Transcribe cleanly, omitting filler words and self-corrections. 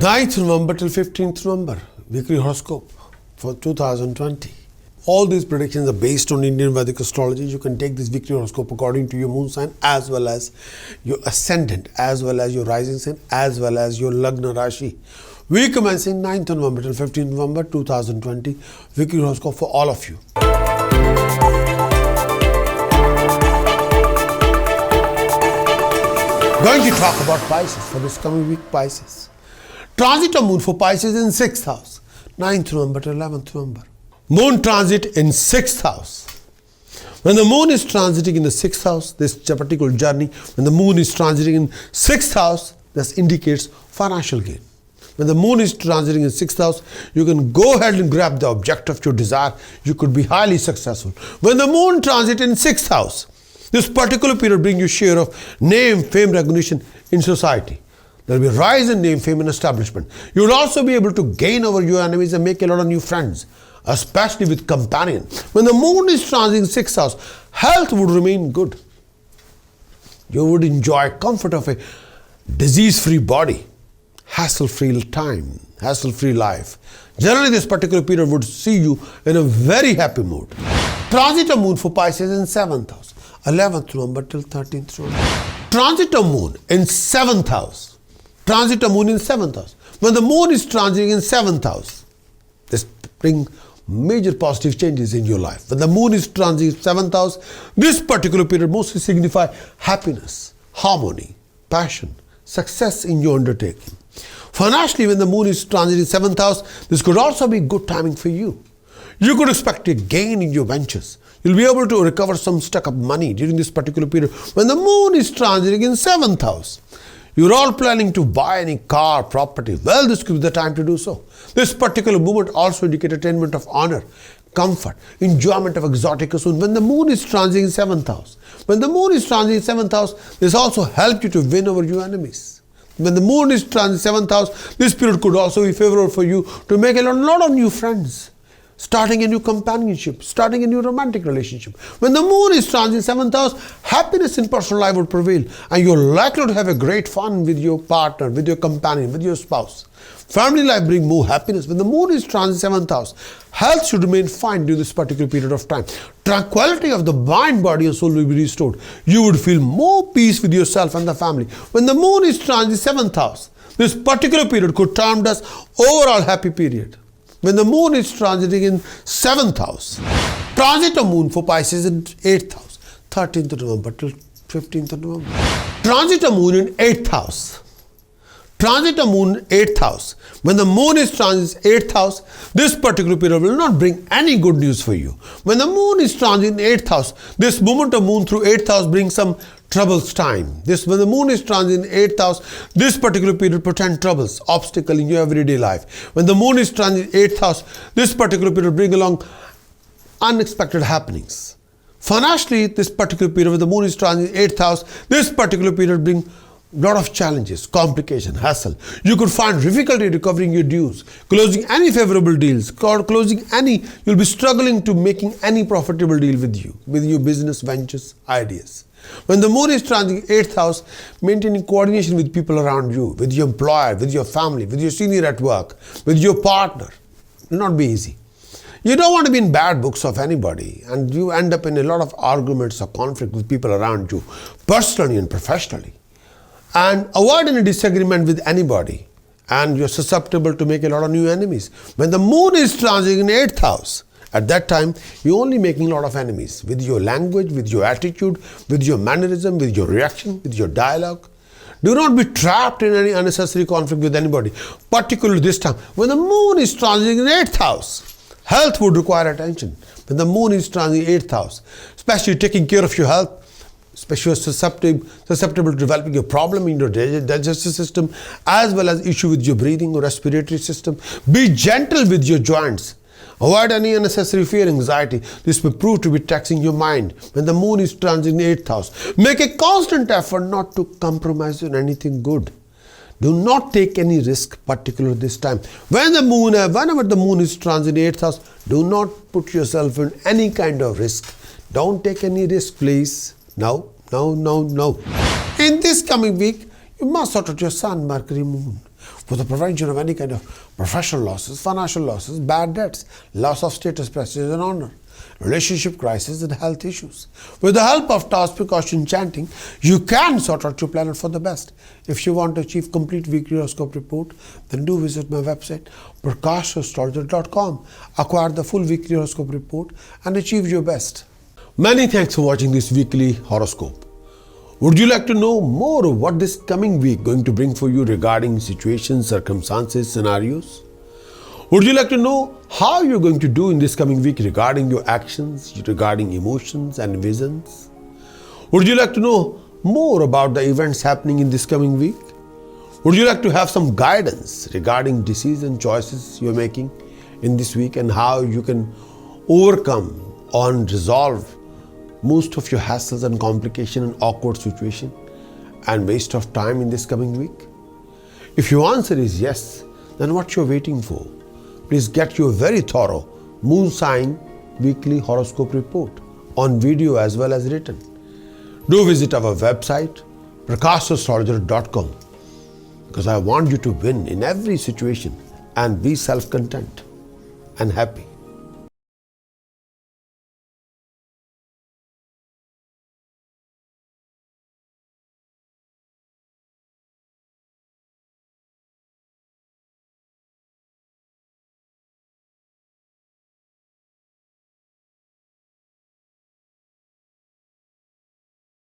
9th November till 15th November, weekly horoscope for 2020. All these predictions are based on Indian Vedic astrology. You can take this weekly horoscope according to your moon sign, as well as your ascendant, as well as your rising sign, as well as your Lagna Rashi. We commencing 9th November till 15th November 2020, weekly horoscope for all of you. Going to talk about Pisces for this coming week. Pisces. Transit of moon for Pisces in 6th house, 9th November to 11th November. Moon transit in 6th house. When the moon is transiting in the 6th house, this particular journey, when the moon is transiting in 6th house, this indicates financial gain. When the moon is transiting in 6th house, you can go ahead and grab the object of your desire. You could be highly successful. When the moon transit in 6th house, this particular period brings you share of name, fame, recognition in society. There will be rise in name, fame, and establishment. You will also be able to gain over your enemies and make a lot of new friends, especially with companion. When the moon is transiting 6th house, health would remain good. You would enjoy comfort of a disease-free body, hassle-free time, hassle-free life. Generally, this particular period would see you in a very happy mood. Transit of moon for Pisces in 7th house, 11th November till 13th November. Transit of moon in 7th house. Transit of moon in 7th house. When the moon is transiting in 7th house, this brings major positive changes in your life. When the moon is transiting 7th house, this particular period mostly signifies happiness, harmony, passion, success in your undertaking. Financially, when the moon is transiting 7th house, this could also be good timing for you. You could expect a gain in your ventures. You'll be able to recover some stuck up money during this particular period. When the moon is transiting in 7th house, you're all planning to buy any car, property. Well, this could be the time to do so. This particular movement also indicates attainment of honor, comfort, enjoyment of exotic pursuit. When the moon is transiting in 7th house, when the moon is transiting in 7th house, this also helps you to win over your enemies. When the moon is transiting 7th house, this period could also be favorable for you to make a lot of new friends, starting a new companionship, starting a new romantic relationship. When the moon is transiting 7th house, happiness in personal life will prevail, and you're likely to have a great fun with your partner, with your companion, with your spouse. Family life brings more happiness. When the moon is transiting 7th house, health should remain fine during this particular period of time. Tranquility of the mind, body, and soul will be restored. You would feel more peace with yourself and the family. When the moon is transiting 7th house, this particular period could termed as overall happy period. When the moon is transiting in 7th house, transit of moon for Pisces in 8th house, 13th November till 15th November. Transit of moon in 8th house. Transit of moon in 8th house. When the moon is transiting 8th house, this particular period will not bring any good news for you. When the moon is transiting 8th house, this movement of moon through 8th house brings some troubles time. When the moon is transiting 8th house, this particular period portends troubles, obstacle in your everyday life. When the moon is transiting 8th house, this particular period brings along unexpected happenings. Financially, this particular period, when the moon is transiting 8th house, this particular period brings lot of challenges, complication, hassle. You could find difficulty recovering your dues, closing any favorable deals, you'll be struggling to making any profitable deal with your business ventures, ideas. When the moon is transiting 8th house, maintaining coordination with people around you, with your employer, with your family, with your senior at work, with your partner, will not be easy. You don't want to be in bad books of anybody, and you end up in a lot of arguments or conflict with people around you, personally and professionally. And avoid any disagreement with anybody, and you're susceptible to make a lot of new enemies. When the moon is transiting in 8th house, at that time, you're only making a lot of enemies with your language, with your attitude, with your mannerism, with your reaction, with your dialogue. Do not be trapped in any unnecessary conflict with anybody, particularly this time. When the moon is transiting in 8th house, health would require attention. When the moon is transiting 8th house, especially taking care of your health, especially susceptible to developing a problem in your digestive system, as well as issue with your breathing or respiratory system. Be gentle with your joints. Avoid any unnecessary fear, anxiety. This may prove to be taxing your mind. When the moon is transiting 8th house, make a constant effort not to compromise on anything good. Do not take any risk, particularly this time. Whenever the moon is transiting 8th house, do not put yourself in any kind of risk. Don't take any risk, please. No. In this coming week, You must sort out your Sun, Mercury, Moon for the prevention of any kind of professional losses, financial losses, bad debts, loss of status, prestige and honor, relationship crisis and health issues. With the help of task precaution chanting, you can sort out your planet for the best. If you want to achieve complete weekly horoscope report, then do visit my website prakashastrologer.com. Acquire the full weekly horoscope report and achieve your best. Many thanks for watching this weekly horoscope. Would you like to know more of what this coming week going to bring for you regarding situations, circumstances, scenarios? Would you like to know how you're going to do in this coming week regarding your actions, regarding emotions and visions? Would you like to know more about the events happening in this coming week? Would you like to have some guidance regarding decision choices you're making in this week and how you can overcome and resolve most of your hassles and complication and awkward situation and waste of time in this coming week? If your answer is yes, then what you're waiting for? Please get your very thorough moon sign weekly horoscope report on video as well as written. Do visit our website prakasastrologer.com because I want you to win in every situation and be self-content and happy.